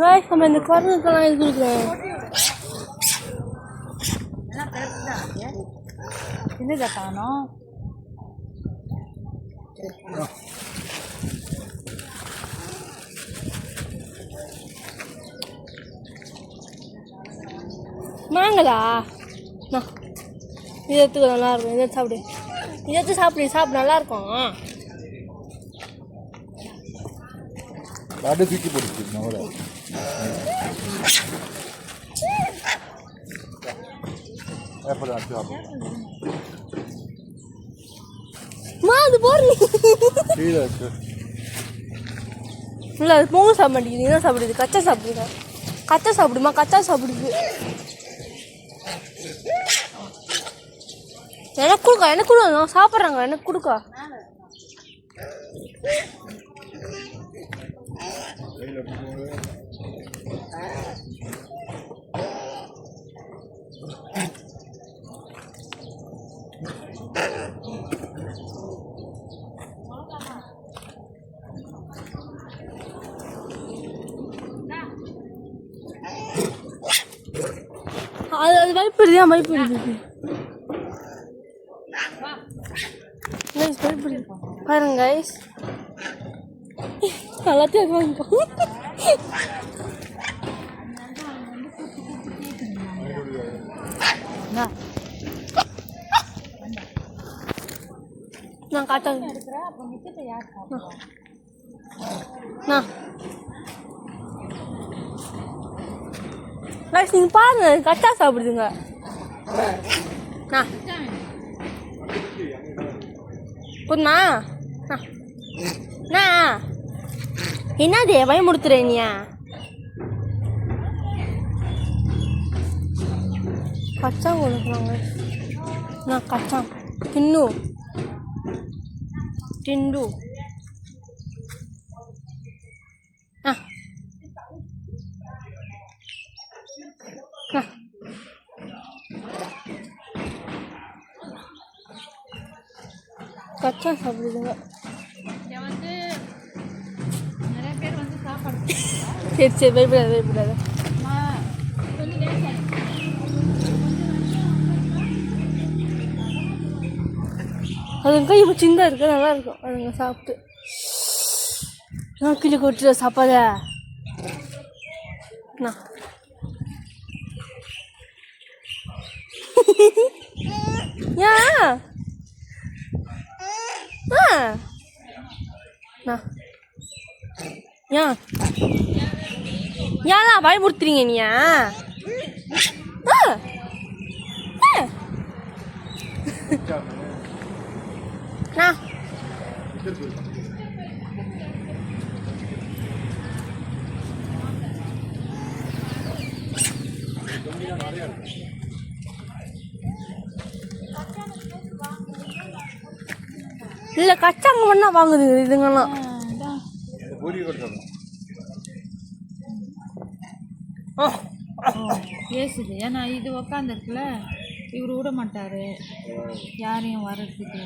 Guys நம்ம இந்த குரங்குக்கெல்லாம் இது கொடுக்குறேன். என்னதா காணோம்? மாங்களா இதை எடுத்துக்க நல்லா இருக்கும். இதை சாப்பிடு, இதை எடுத்து சாப்பிடு நல்லா இருக்கும். காடு தூக்கி போட்டுருக்கேன் அவரை. அது போடுறீ இல்லை, அது பொங்கல் சாப்பிட மாட்டேங்குது. என்ன சாப்பிடுது? கச்சா சாப்பிடுங்க. கச்சா சாப்பிடுமா? கச்சா சாப்பிடுது. எனக்கு கொடுக்கா, எனக்கு கொடு. நான் சாப்பிட்றாங்க, எனக்கு கொடுக்கா. அது பயப்படுது. பயப்படுது பாருங்க கைஸ், எல்லாத்தையும் நான் காட்டேன். நீங்க பாருங்க, கச்சா சாப்பிடுதுங்க. போதுமா? என்னது பயமுடுத்துற நீயா? கச்சா கொடுக்குறாங்க. நான் கச்சா தின்னு திண்டு. கச்சா சாப்பிடுதுங்க. நிறைய பேர் சாப்பாடு. சரி பயப்படாது. அதுங்க இப்போ சின்னதாக இருக்கு, நல்லா இருக்கும். அதுங்க சாப்பிட்டு நான் கிளி கொட்டுற சாப்பாத. ஏன் பயமுறுத்துறீங்க நீயா? இல்லை, கச்சாங்க பண்ணா வாங்குது இதுங்கெல்லாம். பேசுது. ஏன்னா இது உக்காந்துருக்குல, இவர் விட மாட்டாரு யாரையும் வர்றதுக்கு.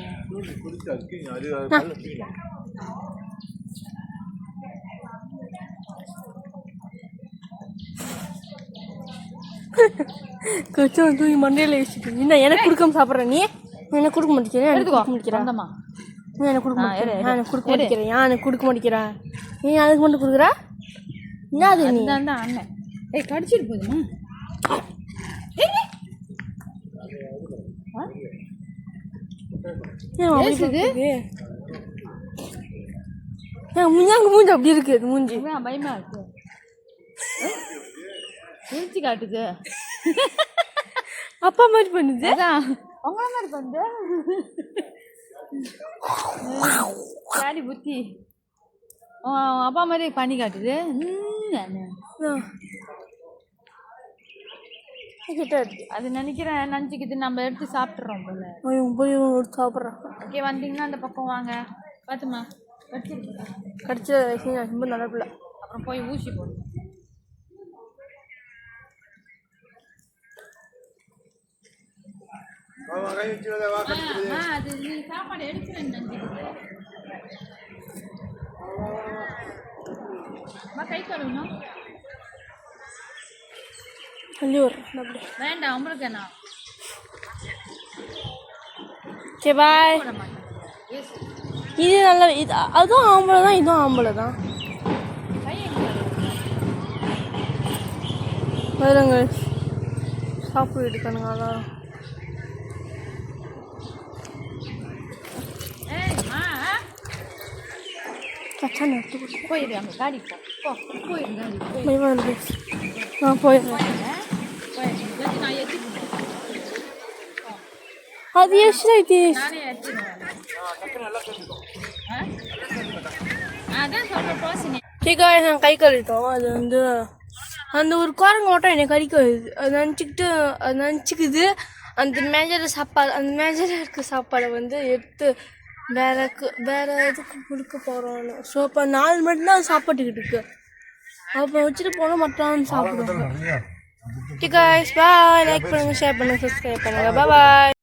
கொஞ்சம் தூக்கி மண்டையில் வச்சுட்டு என்ன எனக்கு கொடுக்காம சாப்பிட்ற நீ? எனக்கு கொடுக்க மாட்டேங்கிறேன். எனக்கு கொடுக்க மாட்டேங்கிறேன். எனக்கு கொடுக்க மாட்டேங்கிறேன். எனக்கு கொடுக்க மாட்டேங்கிறேன். நீ அதுக்கு மட்டும் கொடுக்குற? என்ன அது? நீ தான் அண்ணன் கடிச்சிட்டு போதுமா? மூஞ்சி அப்படி இருக்கு. மூஞ்சி பயமா இருக்கு. மூஞ்சி காட்டுது. அப்பா மாதிரி பண்ணுது. உங்கள மாதிரி பண்ணுது. சாடி புத்தி அப்பா மாதிரி பண்ணி காட்டுது. அது நினைச்சுக்கிட்டு நம்ம எடுத்து சாப்பிட்றோம் போல. சாப்பிட்றோம். ஓகே, வந்தீங்கன்னா அந்த பக்கம் வாங்க. பார்த்துமா கடிச்ச ரொம்ப நல்ல பிள்ளை. அப்புறம் போய் ஊசி போடும். அது நீ சாப்பாடு எடுக்கிறேன்னு நினைச்சுக்கிட்டு கை கழுவணும். தள்ளி விட்றேன் அப்படியே. வேண்டாம் உங்களுக்கு என்ன ஓகே பாய். போட மாட்டேன். இது நல்ல இது, அதுவும் ஆம்பளை தான், இதுவும் ஆம்பளை தான். வருங்க சாப்பிட்டு இருக்கானுங்க. அதான் கச்சா நட்டு போயிடு அங்கே காடி போ போயிடு காடி பயமாக இருக்கு. நான் போயிடுறேன். நான் ஏற்றிடுவேன். அது எஸ்டா இது நானே ஏற்றிடுவேன். அதான் சொல்கிற போசினே கேட்காக நான் கை கழுவிட்டோம். அது வந்து அந்த ஒரு குரங்கு மட்டும் என்னை கறிக்க வருது. அது நினச்சிக்குது அந்த மேஜரை சாப்பாடு, அந்த மேஜரில் இருக்க சாப்பாடை வந்து எடுத்து வேற எதுக்கு கொடுக்க போகிறோன்னு. ஸோ அப்போ 4 மட்டும்தான் சாப்பாட்டுக்கிட்டு இருக்கு. அப்போ வச்சுட்டு போனால் மட்டும் சாப்பிடுவாங்க. Okay guys bye. லைக் பண்ணுங்கள், ஷேர் பண்ணுங்கள், சப்ஸ்கிரைப் பண்ணுங்கள். பாய்.